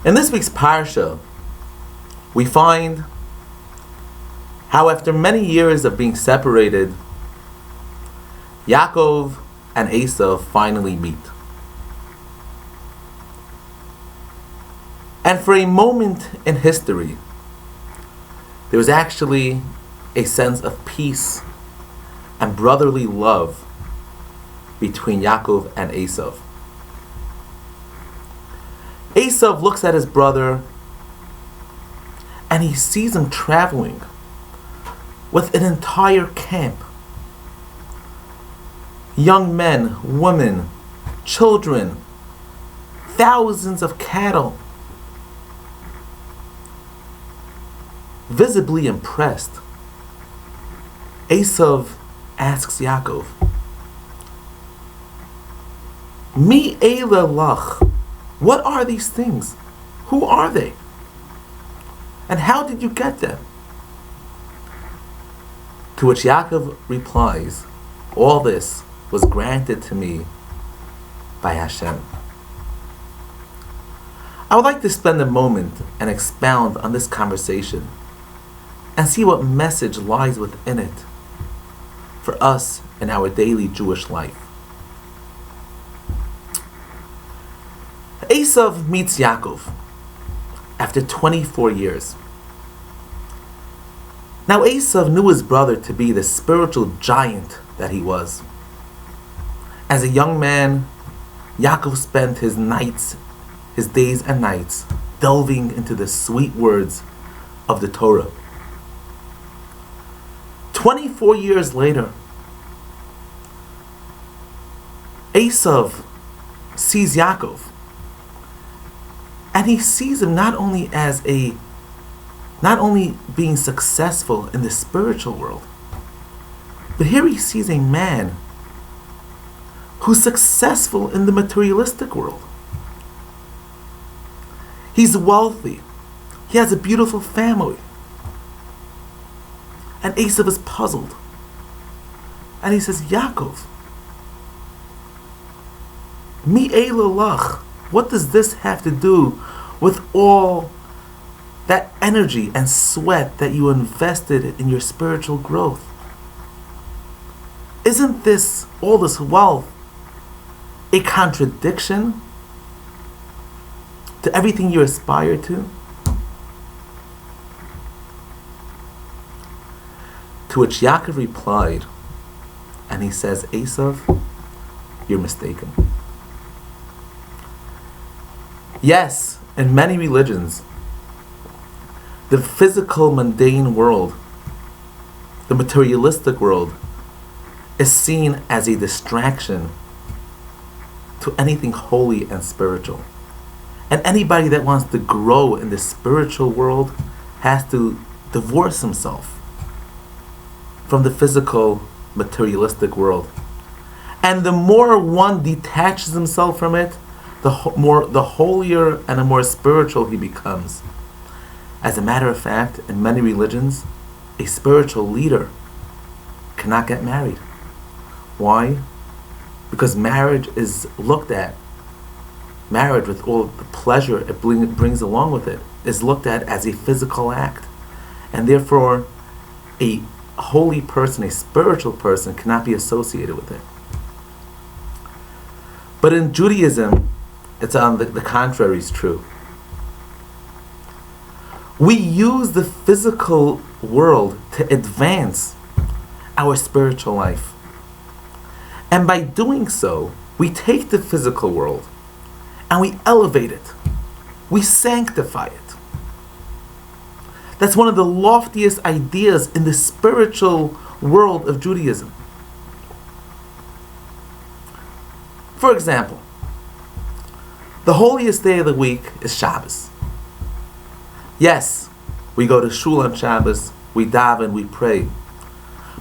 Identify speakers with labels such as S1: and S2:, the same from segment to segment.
S1: In this week's Parsha, we find how after many years of being separated, Yaakov and Esav finally meet. And for a moment in history, there was actually a sense of peace and brotherly love between Yaakov and Esav. Esav looks at his brother and he sees him traveling with an entire camp. Young men, women, children, thousands of cattle. Visibly impressed, Esav asks Yaakov, Mi eila lach, what are these things? Who are they? And how did you get them? To which Yaakov replies, all this was granted to me by Hashem. I would like to spend a moment and expound on this conversation and see what message lies within it for us in our daily Jewish life. Esav meets Yaakov after 24 years. Now Esav knew his brother to be the spiritual giant that he was. As a young man, Yaakov spent his days and nights, delving into the sweet words of the Torah. 24 years later, Esav sees Yaakov, and he sees him not only being successful in the spiritual world, but here he sees a man who's successful in the materialistic world. He's wealthy. He has a beautiful family. And Esav is puzzled. And he says, Yaakov, mi eila lach, what does this have to do with all that energy and sweat that you invested in your spiritual growth? Isn't this, all this wealth, a contradiction to everything you aspire to? To which Yaakov replied, and he says, Esav, you're mistaken. Yes, in many religions, the physical, mundane world, the materialistic world, is seen as a distraction to anything holy and spiritual. And anybody that wants to grow in the spiritual world has to divorce himself from the physical, materialistic world. And the more one detaches himself from it, the holier and the more spiritual he becomes. As a matter of fact, in many religions, a spiritual leader cannot get married. Why? Because marriage is looked at, marriage with all the pleasure it brings along with it, is looked at as a physical act. And therefore, a holy person, a spiritual person, cannot be associated with it. But in Judaism, it's on the contrary is true. We use the physical world to advance our spiritual life. And by doing so, we take the physical world and we elevate it. We sanctify it. That's one of the loftiest ideas in the spiritual world of Judaism. For example, the holiest day of the week is Shabbos. Yes, we go to shul on Shabbos, we daven, we pray.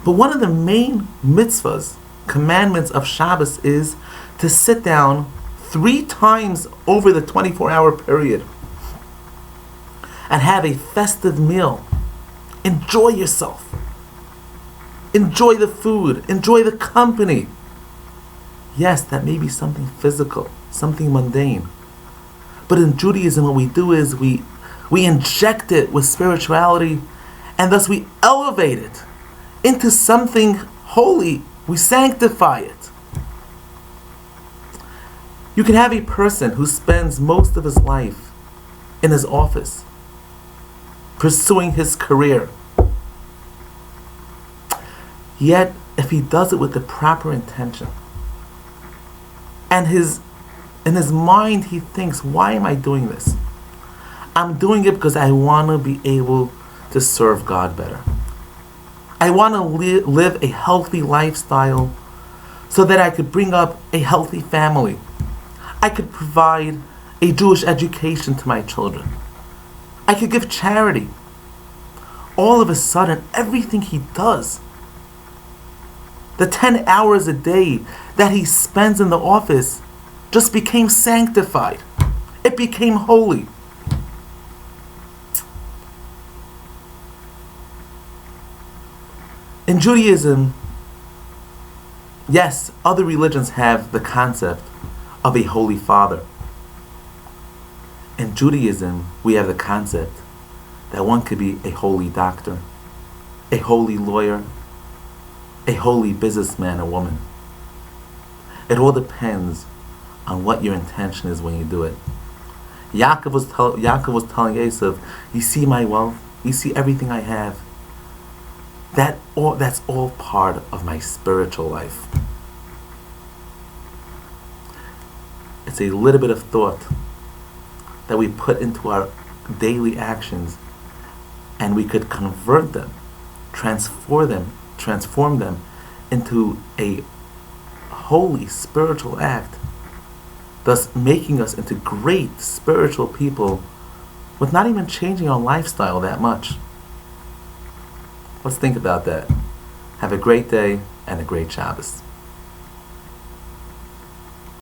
S1: But one of the main mitzvahs, commandments of Shabbos, is to sit down 3 times over the 24-hour period and have a festive meal. Enjoy yourself. Enjoy the food. Enjoy the company. Yes, that may be something physical, something mundane. But in Judaism, what we do is we inject it with spirituality, and thus we elevate it into something holy. We sanctify it. You can have a person who spends most of his life in his office, pursuing his career. Yet, if he does it with the proper intention, and in his mind he thinks, why am I doing this? I'm doing it because I want to be able to serve God better. I want to live a healthy lifestyle so that I could bring up a healthy family. I could provide a Jewish education to my children. I could give charity. All of a sudden, everything he does, the 10 hours a day that he spends in the office, just became sanctified. It became holy. In Judaism, yes, other religions have the concept of a holy father. In Judaism, we have the concept that one could be a holy doctor, a holy lawyer, a holy businessman or woman. It all depends on what your intention is when you do it. Yaakov was telling Esav, you see my wealth, you see everything I have. That's all part of my spiritual life. It's a little bit of thought that we put into our daily actions, and we could convert them, transform them into a holy spiritual act, thus making us into great spiritual people with not even changing our lifestyle that much. Let's think about that. Have a great day and a great Shabbos.